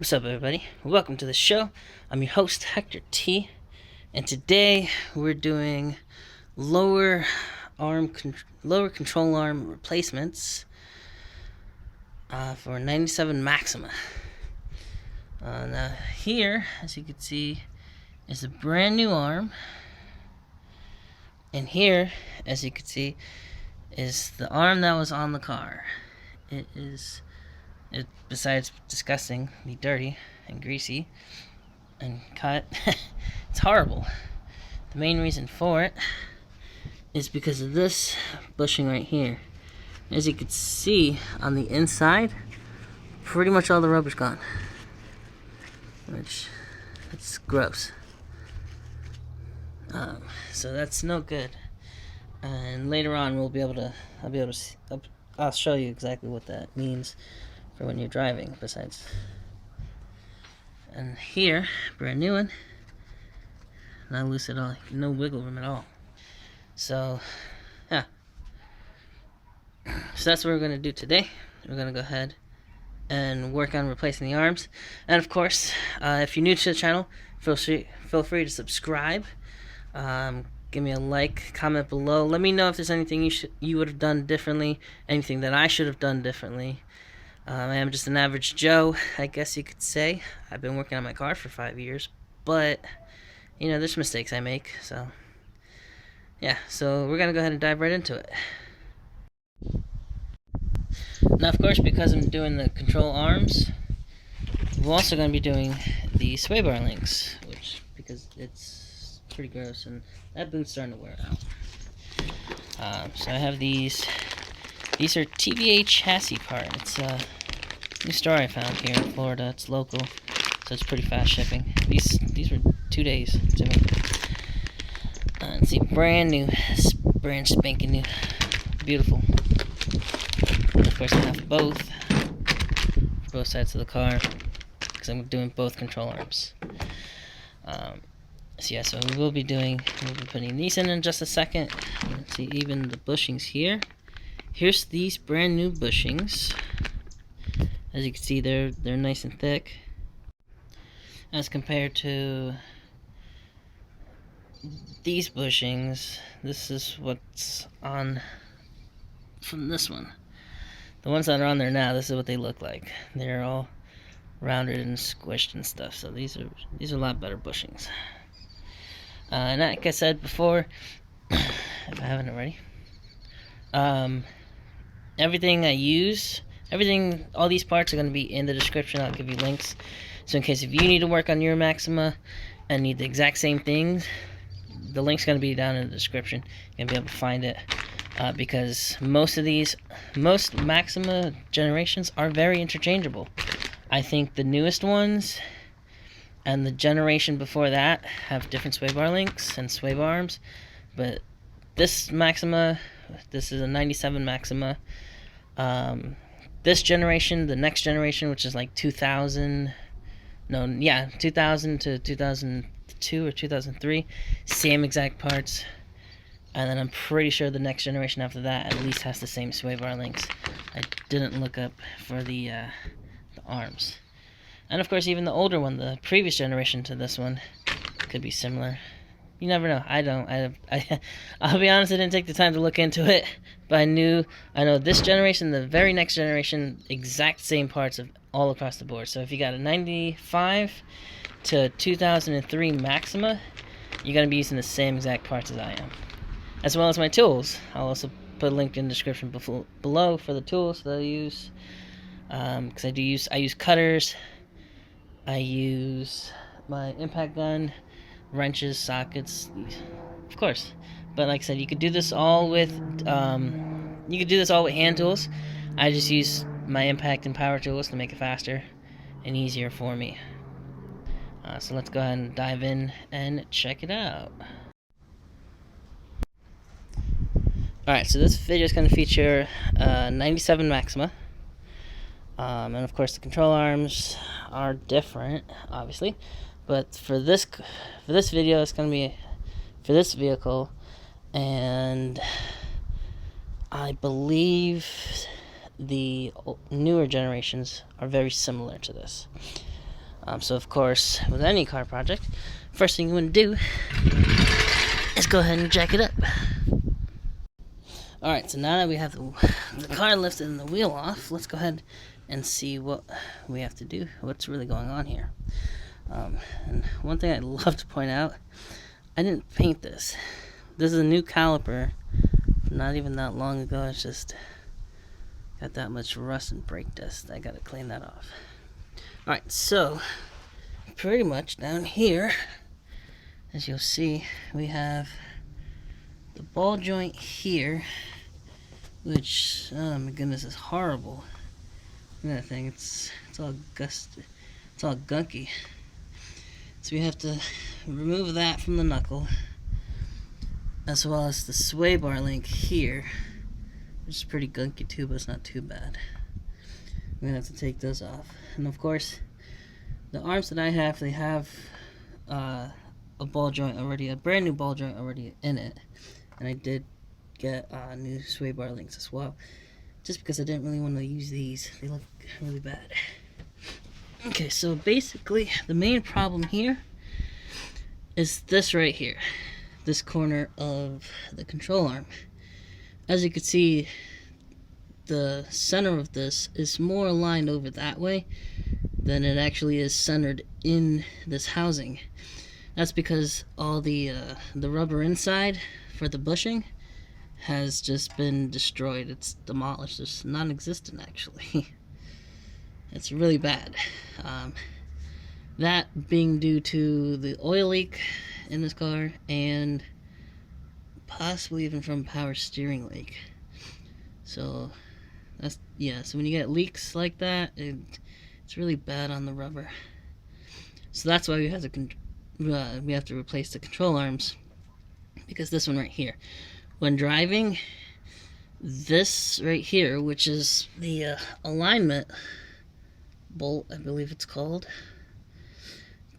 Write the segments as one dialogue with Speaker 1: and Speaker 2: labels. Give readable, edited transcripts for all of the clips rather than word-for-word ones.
Speaker 1: What's up, everybody? Welcome to the show. I'm your host, Hector T, and today we're doing lower control arm replacements for 97 Maxima. Now here, as you can see, is a brand new arm, and here, as you can see, is the arm that was on the car. Besides disgustingly dirty and greasy and cut, it's horrible. The main reason for it is because of this bushing right here. As you can see on the inside, pretty much all the rubber's gone, which it's gross. So that's no good. And later on, I'll show you exactly what that means for when you're driving. Besides, and here, brand new one, not loose at all, no wiggle room at all. So yeah, so that's what we're gonna do today. We're gonna go ahead and work on replacing the arms. And of course, if you're new to the channel, feel free to subscribe. Give me a like, comment below. Let me know if there's anything you would have done differently, anything that I should have done differently. I am just an average Joe, I guess you could say. I've been working on my car for 5 years, but you know, there's mistakes I make. So yeah, so we're gonna go ahead and dive right into it. Now, of course, because I'm doing the control arms, we're also going to be doing the sway bar links, because it's pretty gross, and that boot's starting to wear out. So I have these. These are TBA chassis part. It's a new store I found here in Florida. It's local, so it's pretty fast shipping. These were 2 days to me. Let's see, brand new, brand spanking new, beautiful. And of course, I have both sides of the car because I'm doing both control arms. So yeah, so we'll be putting these in just a second. Let's see, even the bushings here. Here's these brand new bushings. As you can see, they're nice and thick as compared to these bushings. This is what's on from this one. The ones that are on there now, this is what they look like. They're all rounded and squished and stuff. So these are a lot better bushings. And like I said before, if I haven't already, everything I use, all these parts are going to be in the description. I'll give you links. So in case if you need to work on your Maxima and need the exact same things, the link's going to be down in the description. You're going to be able to find it. Because most Maxima generations are very interchangeable. I think the newest ones and the generation before that have different sway bar links and sway bar arms, but this Maxima, this is a 97 Maxima. This generation, the next generation, which is like 2000 to 2002 or 2003, same exact parts. And then I'm pretty sure the next generation after that at least has the same sway bar links. I didn't look up for the arms. And of course, even the older one, the previous generation to this one, could be similar. You never know. I'll be honest, I didn't take the time to look into it, but I know this generation, the very next generation, exact same parts of all across the board. So if you got a 95 to 2003 Maxima, you're going to be using the same exact parts as I am. As well as my tools. I'll also put a link in the description below for the tools that I use. Because I use cutters. I use my impact gun, wrenches, sockets, of course. But like I said, you could do this all with hand tools. I just use my impact and power tools to make it faster and easier for me. So let's go ahead and dive in and check it out. Alright, so this video is going to feature 97 Maxima. And of course the control arms are different, obviously. But for this video, it's going to be for this vehicle. And I believe the newer generations are very similar to this. So of course, with any car project, first thing you want to do is go ahead and jack it up. Alright, so now that we have the car lifted and the wheel off, let's go ahead and see what we have to do, what's really going on here. And one thing I'd love to point out, I didn't paint this. This is a new caliper from not even that long ago. It's just got that much rust and brake dust. I gotta clean that off. Alright, so pretty much down here, as you'll see, we have the ball joint here, which, oh my goodness, is horrible. Look at that thing, it's all it's all gunky. So we have to remove that from the knuckle, as well as the sway bar link here, which is pretty gunky too, but it's not too bad. We're gonna have to take those off. And of course, the arms that I have, they have a ball joint already, a brand new ball joint already in it. And I did get new sway bar links as well, just because I didn't really want to use these. They look really bad. Okay, so basically the main problem here is this right here, this corner of the control arm. As you can see, the center of this is more aligned over that way than it actually is centered in this housing. That's because all the rubber inside for the bushing has just been destroyed. It's demolished. It's non-existent, actually. It's really bad. That being due to the oil leak in this car, and possibly even from power steering leak. So that's, yeah, so when you get leaks like that, it's really bad on the rubber. So that's why we have to replace the control arms, because this one right here, when driving, this right here, which is the alignment bolt, I believe it's called,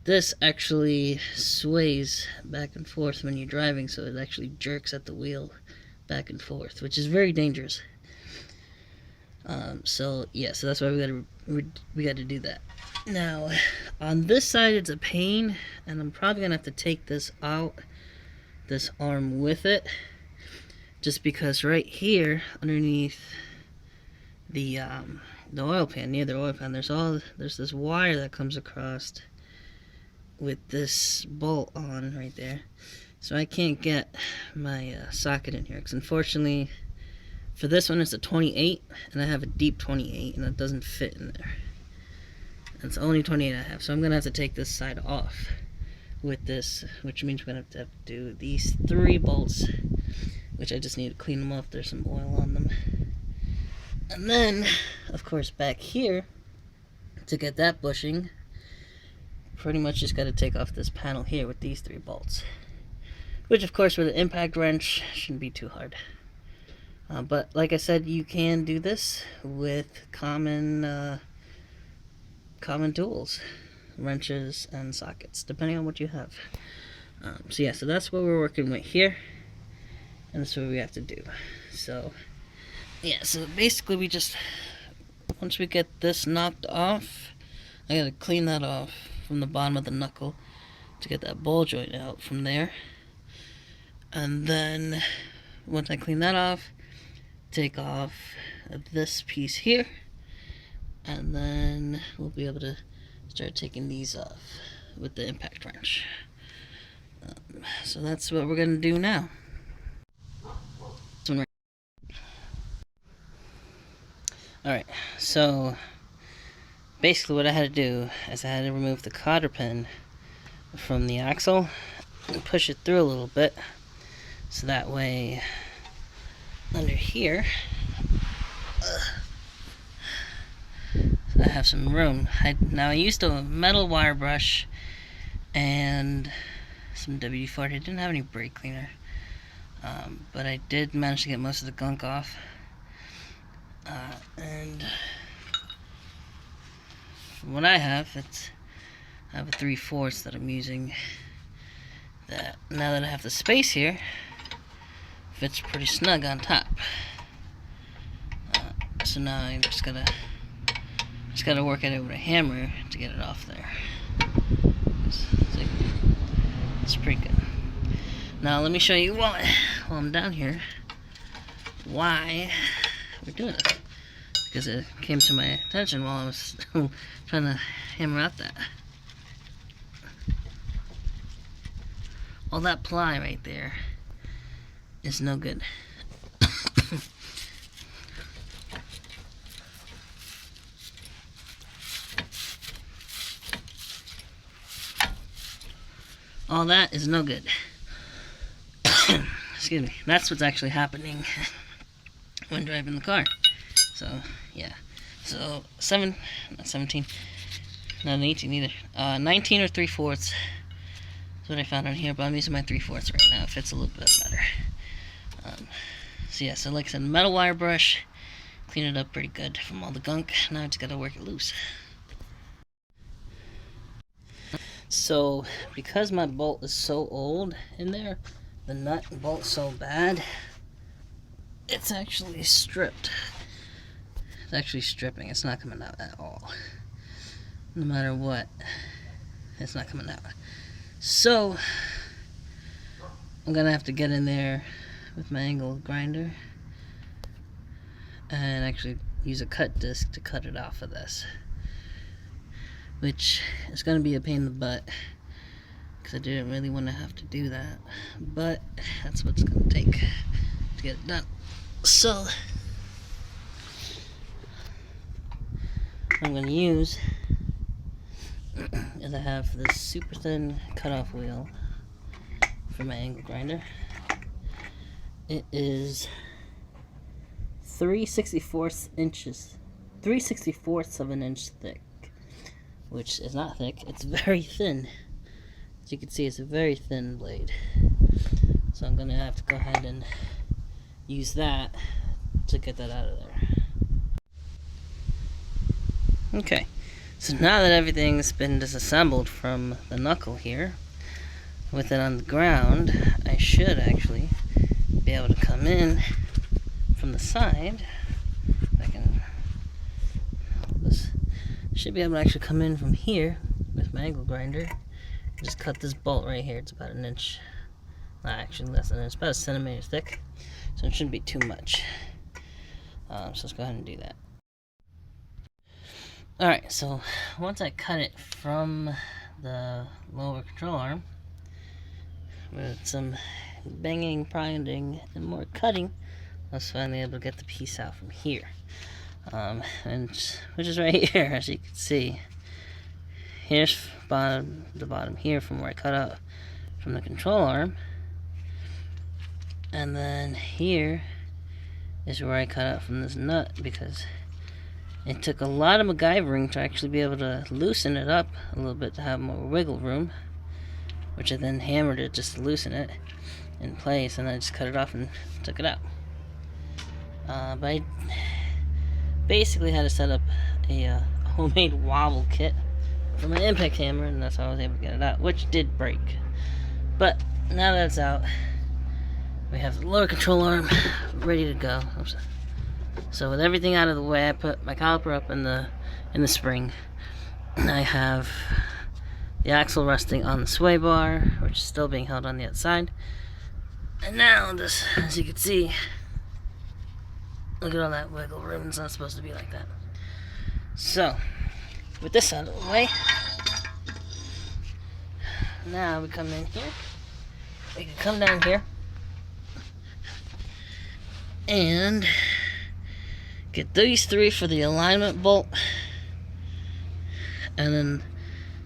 Speaker 1: this actually sways back and forth when you're driving, so it actually jerks at the wheel back and forth, which is very dangerous. So yeah, so that's why we got to do that. Now, on this side, it's a pain, and I'm probably gonna have to take this out, this arm with it, just because right here underneath the oil pan, near the oil pan, there's this wire that comes across with this bolt on right there. So I can't get my socket in here, because unfortunately for this one it's a 28, and I have a deep 28, and it doesn't fit in there. It's only 28 I have, so I'm gonna have to take this side off with this, which means we're gonna have to do these 3 bolts, which I just need to clean them off. There's some oil on them. And then, of course, back here, to get that bushing, pretty much just got to take off this panel here with these 3 bolts, which of course with an impact wrench shouldn't be too hard. But like I said, you can do this with common tools, wrenches and sockets, depending on what you have. So yeah, so that's what we're working with here, and that's what we have to do. So yeah, so basically we just, once we get this knocked off, I gotta clean that off from the bottom of the knuckle to get that ball joint out from there. And then once I clean that off, take off this piece here, and then we'll be able to start taking these off with the impact wrench. So that's what we're gonna do now. Alright, so basically what I had to do is I had to remove the cotter pin from the axle and push it through a little bit, so that way under here I have some room. Now I used a metal wire brush and some WD-40. I didn't have any brake cleaner, but I did manage to get most of the gunk off. And from what I have, I have a 3/4 that I'm using. That now that I have the space here, fits pretty snug on top. So now I'm just gonna Just gotta work at it with a hammer to get it off there. It's pretty good. Now let me show you while I'm down here why we're doing this. Because it came to my attention while I was trying to hammer out that. All that ply right there is no good. All that is no good. Excuse me. That's what's actually happening when driving the car. So, yeah. So, not 17, not an 18 either. 19 or 3/4 is what I found on here, but I'm using my 3/4 right now. It fits a little bit better. So, yeah, so like I said, metal wire brush, clean it up pretty good from all the gunk. Now I just gotta work it loose. So, because my bolt is so old in there, the nut and bolt so bad, it's actually stripped. It's actually stripping. It's not coming out at all. No matter what, it's not coming out. So, I'm gonna have to get in there with my angle grinder and actually use a cut disc to cut it off of this. Which is going to be a pain in the butt, because I didn't really want to have to do that, but that's what it's going to take to get it done. So, what I'm going to use is I have this super thin cutoff wheel for my angle grinder. It is 3/64 inches, 3/64 of an inch thick. Which is not thick, it's very thin. As you can see, it's a very thin blade. So I'm gonna have to go ahead and use that to get that out of there. Okay, so now that everything's been disassembled from the knuckle here, with it on the ground, I should actually be able to come in from the side. If I can hold this. Should be able to actually come in from here with my angle grinder. Just cut this bolt right here. It's about an inch. Not actually less than an inch. About a centimeter thick. So it shouldn't be too much. So let's go ahead and do that. Alright, so once I cut it from the lower control arm, with some banging, grinding, and more cutting, I was finally able to get the piece out from here. And which is right here, as you can see. Here's the bottom here from where I cut out from the control arm, and then here is where I cut out from this nut, because it took a lot of MacGyvering to actually be able to loosen it up a little bit to have more wiggle room, which I then hammered it just to loosen it in place, and then I just cut it off and took it out. But I basically had to set up a homemade wobble kit for my impact hammer, and that's how I was able to get it out, which did break. But now that it's out, we have the lower control arm ready to go. Oops. So with everything out of the way, I put my caliper up in the spring. I have the axle resting on the sway bar, which is still being held on the outside. And now this, as you can see, look at all that wiggle room. It's not supposed to be like that. So, with this out of the way, now we come in here. We can come down here and get these three for the alignment bolt, and then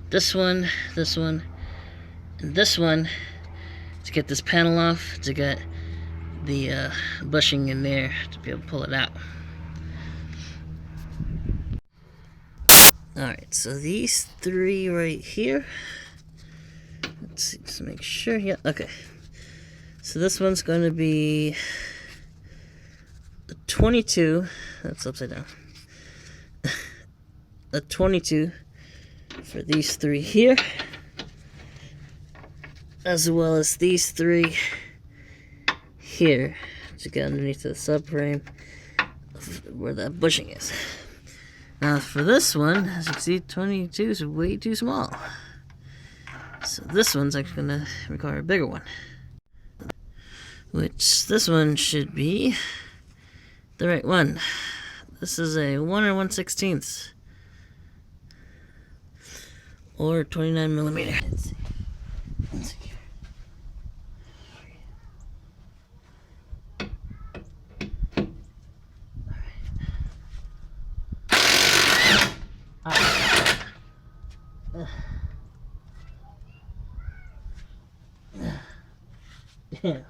Speaker 1: this one, and this one to get this panel off, to get the bushing in there to be able to pull it out. Alright, so these three right here, let's see, just make sure, yeah, okay. So this one's going to be a 22, that's upside down, a 22 for these three here, as well as these three here to get underneath the subframe where that bushing is. Now for this one, as you can see, 22 is way too small. So this one's actually going to require a bigger one. Which this one should be the right one. This is a 1 1/16 or 29 millimeter. Let's see. Damn.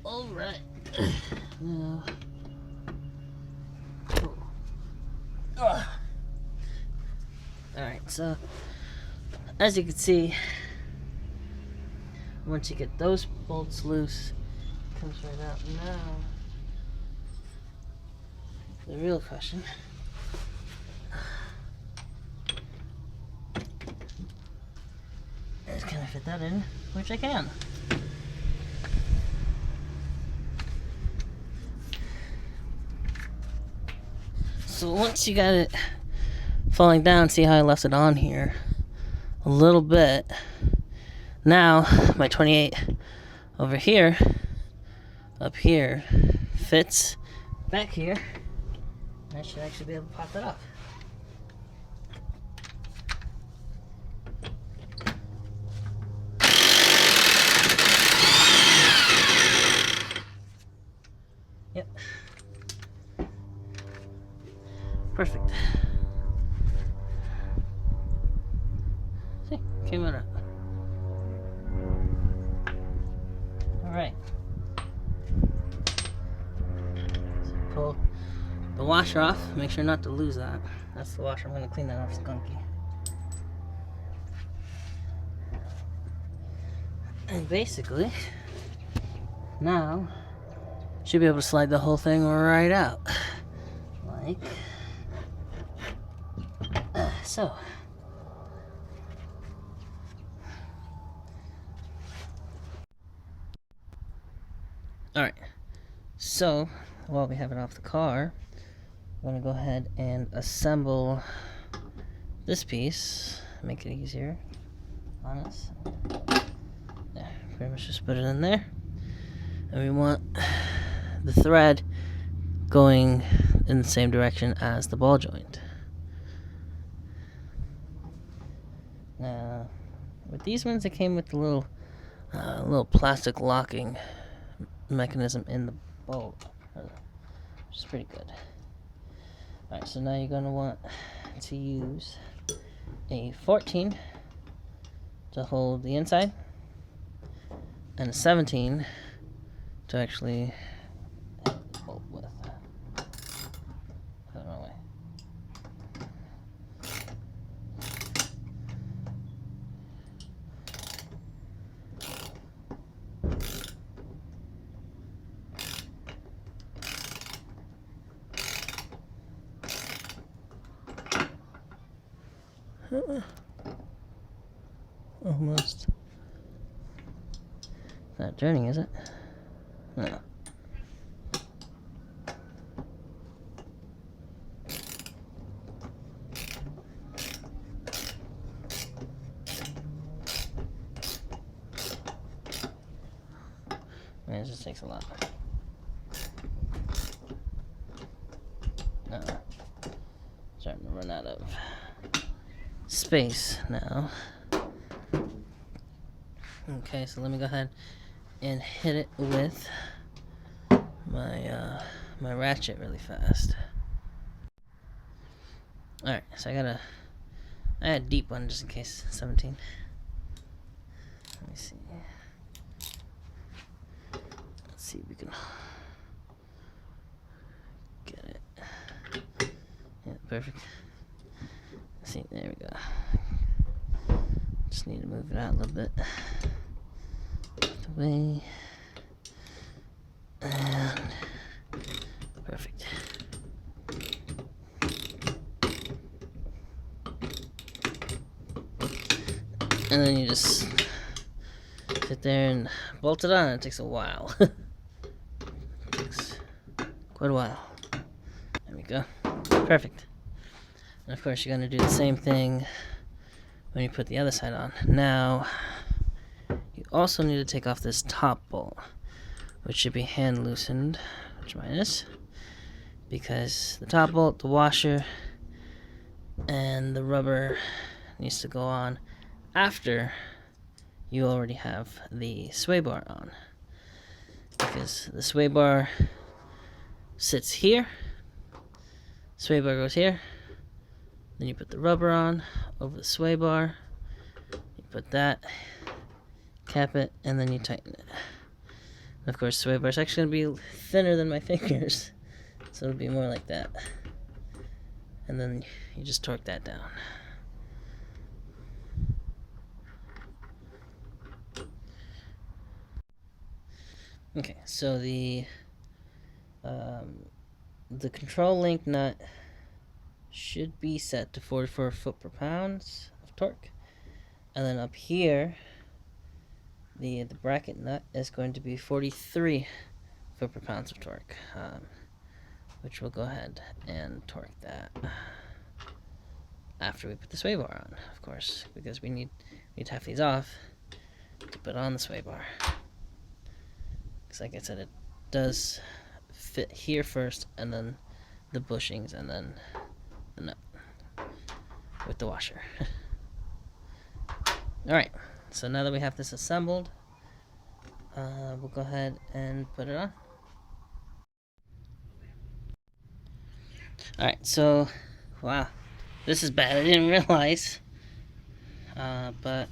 Speaker 1: Alright. Now. Alright, so as you can see, once you get those bolts loose, it comes right out. Now, the real question is, can I fit that in? Which I can. So once you got it falling down, see how I left it on here a little bit. Now my 28 over here, up here, fits back here. I should actually be able to pop that off. Yep. Perfect. See, came out. Alright. So pull the washer off. Make sure not to lose that. That's the washer. I'm going to clean that off skunky. And basically, now, should be able to slide the whole thing right out. Like so. Alright, so while we have it off the car, I'm going to go ahead and assemble this piece, make it easier on us. There, pretty much just put it in there. And we want the thread going in the same direction as the ball joint. Now, with these ones, it came with the little plastic locking mechanism in the bolt, which is pretty good. Alright, so now you're going to want to use a 14 to hold the inside, and a 17 to actually bolt with. Put it away. Almost. Not turning, is it? No. Man, it just takes a lot. No. Starting to run out of space now. Okay, so let me go ahead and hit it with my my ratchet really fast. Alright, so I had a deep one just in case. 17. Let me see. Let's see if we can get it. Yeah, perfect. Let's see, there we go. Just need to move it out a little bit. Away. And perfect. And then you just sit there and bolt it on. It takes a while. It takes quite a while. There we go. Perfect. And of course you're going to do the same thing when you put the other side on. Now, you also need to take off this top bolt, which should be hand loosened, which mine is, because the top bolt, the washer, and the rubber needs to go on after you already have the sway bar on, because the sway bar sits here, sway bar goes here, then you put the rubber on over the sway bar, you put that, cap it, and then you tighten it. And of course, sway bar is actually going to be thinner than my fingers, so it'll be more like that, and then you just torque that down. Okay, so the control link nut should be set to 44 foot-per-pound of torque, and then up here, the bracket nut is going to be 43 foot-per-pound of torque, which we'll go ahead and torque that after we put the sway bar on, of course, because we need to have these off to put on the sway bar. Because like I said, it does fit here first, and then the bushings, and then the nut with the washer. Alright, so now that we have this assembled, we'll go ahead and put it on. Alright, so, wow, this is bad. I didn't realize, but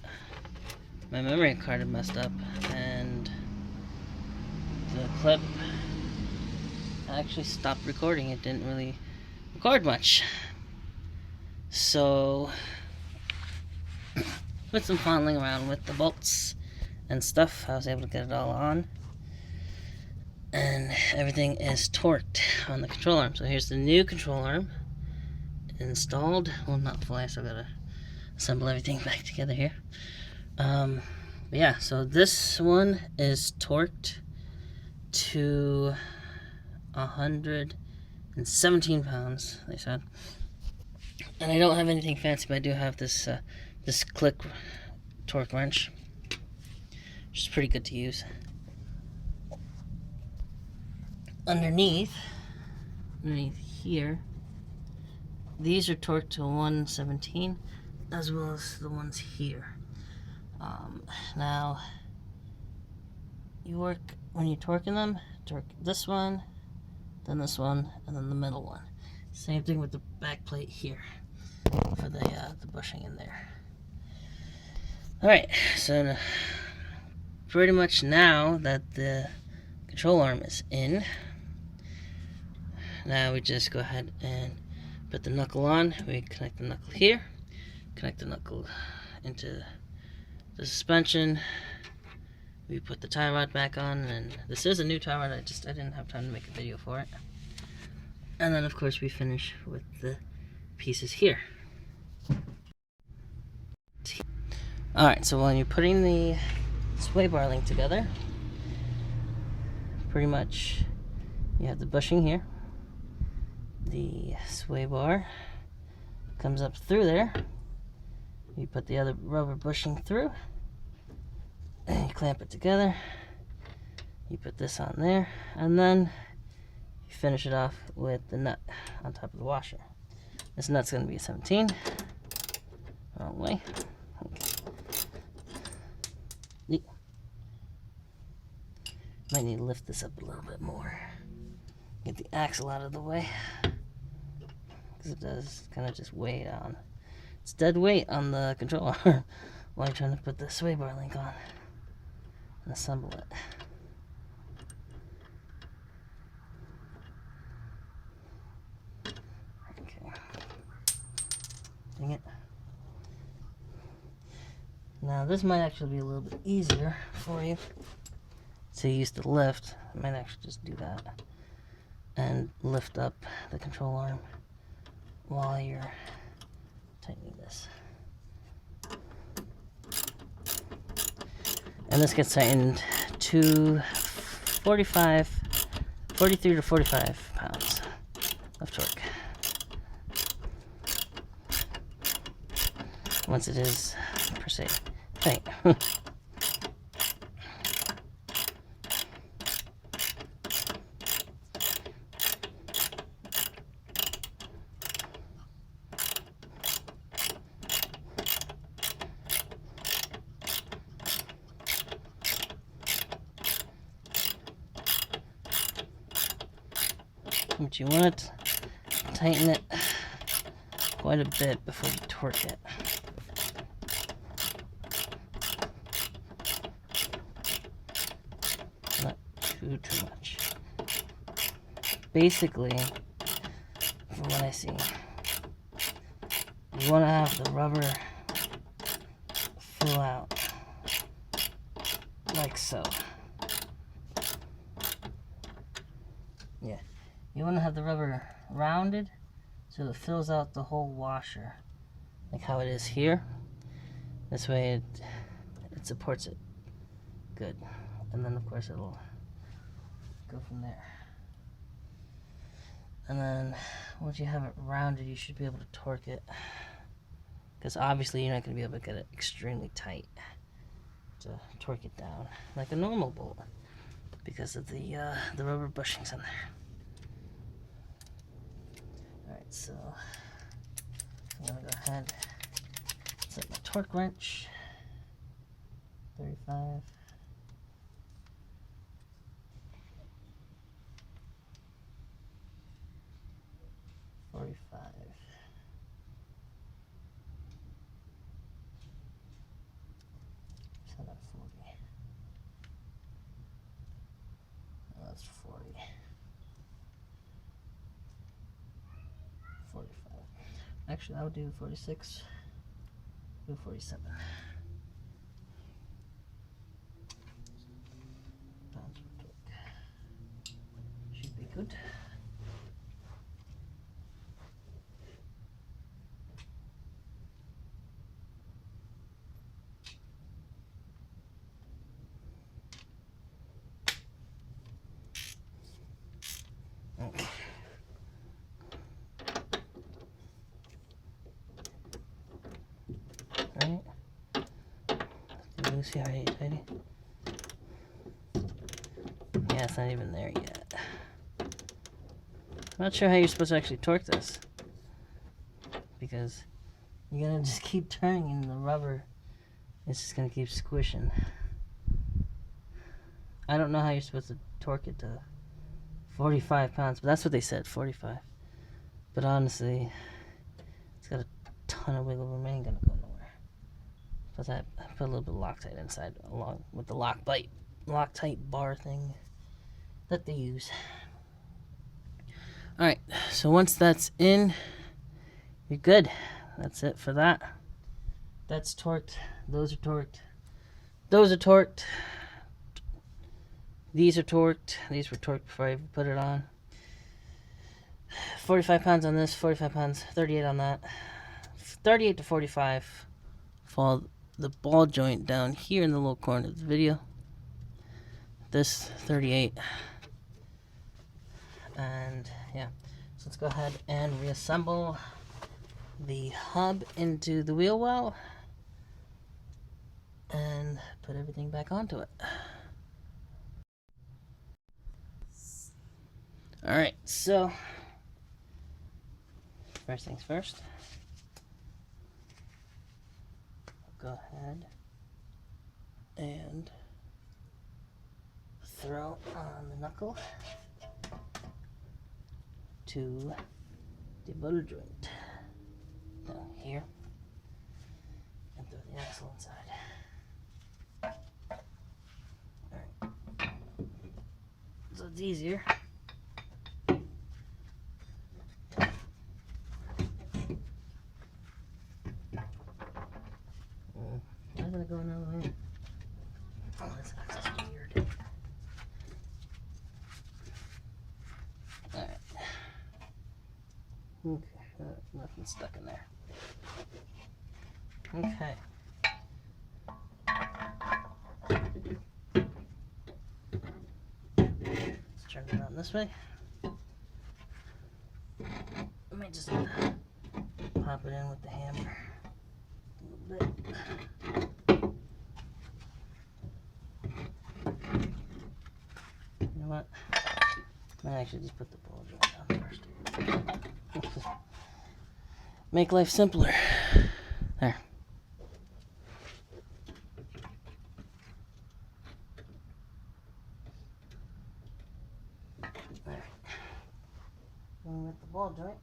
Speaker 1: my memory card had messed up, and the clip actually stopped recording. It didn't really record much. So, with some fondling around with the bolts and stuff, I was able to get it all on. And everything is torqued on the control arm. So here's the new control arm installed. Well, not fully, so I've got to assemble everything back together here. But yeah, so this one is torqued to 117 pounds, they said. And I don't have anything fancy, but I do have this this click torque wrench, which is pretty good to use. Underneath here, these are torqued to 117, as well as the ones here. Now, when you're torquing them, torque this one, then this one, and then the middle one. Same thing with the back plate here for the bushing in there. Alright, so pretty much now that the control arm is in, now we just go ahead and put the knuckle on. We connect the knuckle here, connect the knuckle into the suspension. We put the tie rod back on, and this is a new tie rod. I didn't have time to make a video for it. And then of course we finish with the pieces here. Alright, so when you're putting the sway bar link together, pretty much you have the bushing here. The sway bar comes up through there. You put the other rubber bushing through, and you clamp it together. You put this on there, and then you finish it off with the nut on top of the washer. This nut's going to be a 17, Wrong way. Okay. Might need to lift this up a little bit more. Get the axle out of the way. Because it does kind of just weigh it on. It's dead weight on the controller while you're trying to put the sway bar link on and assemble it. Okay. Dang it. Now this might actually be a little bit easier for you. So you used to lift, I might actually just do that and lift up the control arm while you're tightening this. And this gets tightened to 43 to 45 pounds of torque. Once it is, per se, tight. But you want to tighten it quite a bit before you torque it. Not too much. Basically, from what I see, you want to have the rubber fill out like so. Yeah. You want to have the rubber rounded so it fills out the whole washer, like how it is here. This way it supports it good. And then of course it'll go from there. And then once you have it rounded, you should be able to torque it. Because obviously you're not going to be able to get it extremely tight to torque it down like a normal bolt because of the rubber bushings in there. Alright, so I'm going to go ahead and set my torque wrench. 35. So that's 40. Oh, that's 40. 45. Actually, I would do 46. Do 47. Pounds per torque. Should be good. Okay. Alright. Let's see how tidy. Yeah, it's not even there yet. I'm not sure how you're supposed to actually torque this. Because you're gonna just keep turning and the rubber is just gonna keep squishing. I don't know how you're supposed to torque it to 45 pounds, but that's what they said, 45. But honestly, it's got a ton of wiggle room, ain't gonna go nowhere. Plus I put a little bit of Loctite inside along with the Loctite bar thing that they use. Alright, so once that's in, you're good. That's it for that. That's torqued. Those are torqued. Those are torqued. These are torqued. These were torqued before I put it on. 45 pounds on this, 45 pounds, 38 on that. 38 to 45. Follow the ball joint down here in the little corner of the video. This 38. And yeah, so let's go ahead and reassemble the hub into the wheel well and put everything back onto it. Alright, so first things first. ahead and throw on the knuckle to the ball joint down here and throw the axle inside. Alright, so it's easier. I'm gonna go another way. Oh, this axle's weird. Alright. Okay, nothing stuck in there. Okay. Let's turn it around this way. I might just pop it in with the hammer a little bit. You know what? I actually just put the ball joint down first. Make life simpler. There. Alright. And with the ball joint,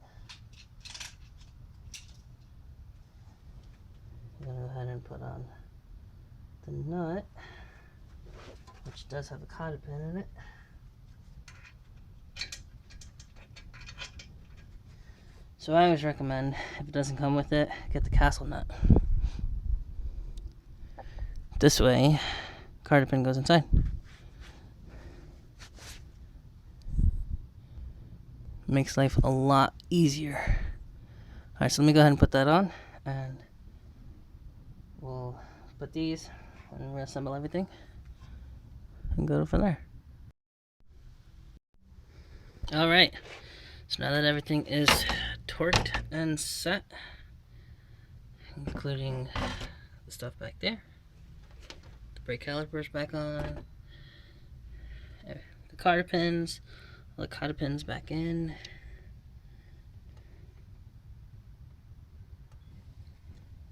Speaker 1: I'm going to go ahead and put on the nut, which does have a cotter pin in it. So I always recommend, if it doesn't come with it, get the castle nut. This way, cotter pin goes inside. Makes life a lot easier. Alright, so let me go ahead and put that on, and we'll put these and reassemble everything and go from there. Alright, so now that everything is torqued and set, including the stuff back there, the brake calipers back on, the cotter pins, all the cotter pins back in,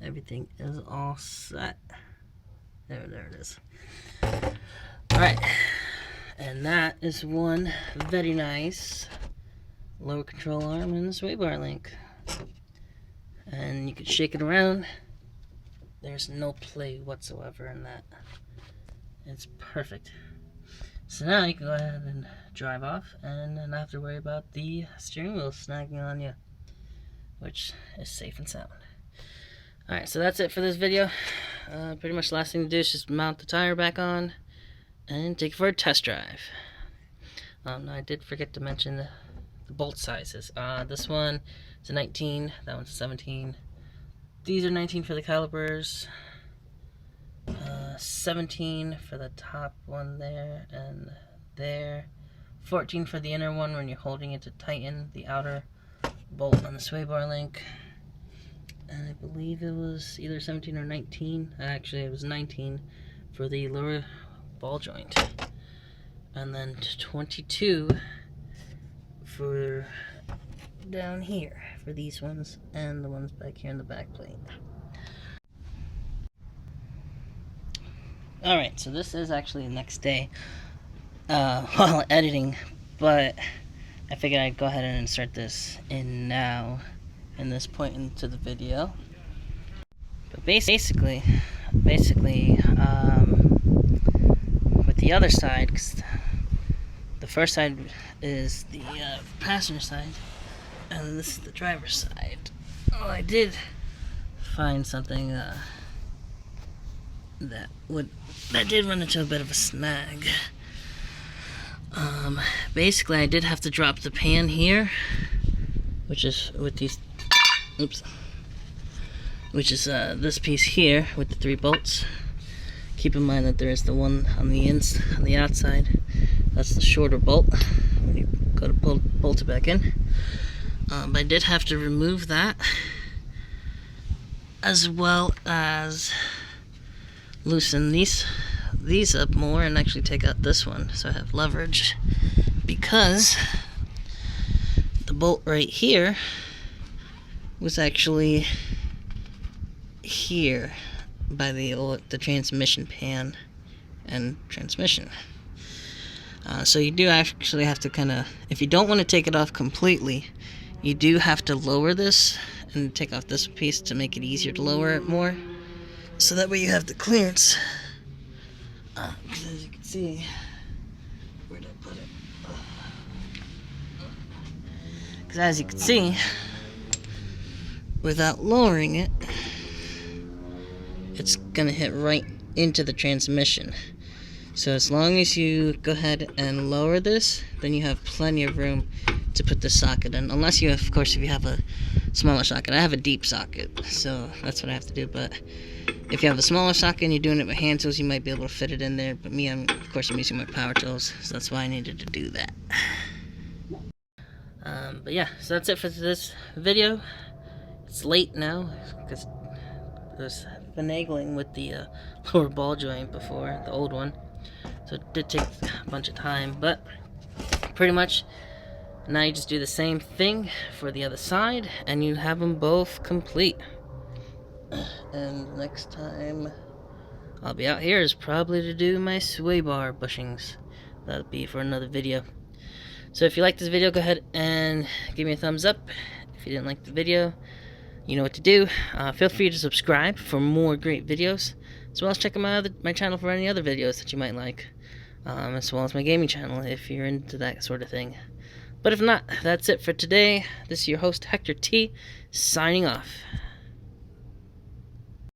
Speaker 1: everything is all set. There it is. Alright, and that is one very nice lower control arm and sway bar link. And you can shake it around. There's no play whatsoever in that. It's perfect. So now you can go ahead and drive off and not have to worry about the steering wheel snagging on you, which is safe and sound. Alright, so that's it for this video. Pretty much the last thing to do is just mount the tire back on and take it for a test drive. I did forget to mention the bolt sizes. This one is a 19, that one's a 17. These are 19 for the calipers, 17 for the top one there and there, 14 for the inner one when you're holding it to tighten the outer bolt on the sway bar link, and I believe it was either 17 or 19. Actually, it was 19 for the lower ball joint, and then 22 for down here for these ones and the ones back here in the back plate. Alright, so this is actually the next day while editing, but I figured I'd go ahead and insert this in now in this point into the video. But basically with the other side, 'cause the first side is the passenger side, and this is the driver's side. Oh, I did find something that did run into a bit of a snag. Basically, I did have to drop the pan here, which is with these, which is this piece here with the 3 bolts. Keep in mind that there is the one on the outside. That's the shorter bolt when you go to bolt it back in. But I did have to remove that, as well as loosen these up more and actually take out this one so I have leverage, because the bolt right here was actually here, by the transmission pan and transmission. So you do actually have to kind of, if you don't want to take it off completely, you do have to lower this and take off this piece to make it easier to lower it more. So that way you have the clearance. Because as you can see, where did I put it? Because as you can see, without lowering it, it's going to hit right into the transmission. So as long as you go ahead and lower this, then you have plenty of room to put the socket in. Unless you, of course, if you have a smaller socket. I have a deep socket, so that's what I have to do. But if you have a smaller socket and you're doing it with hand tools, you might be able to fit it in there. But me, of course, I'm using my power tools, so that's why I needed to do that. But yeah, so that's it for this video. It's late now, because there's finagling with the lower ball joint before, the old one. So it did take a bunch of time, but pretty much now you just do the same thing for the other side, and you have them both complete. And next time I'll be out here is probably to do my sway bar bushings. That'll be for another video. So if you like this video, go ahead and give me a thumbs up. If you didn't like the video, you know what to do. Feel free to subscribe for more great videos, as well as check out my channel for any other videos that you might like, as well as my gaming channel if you're into that sort of thing. But if not, that's it for today. This is your host, Hector T, signing off.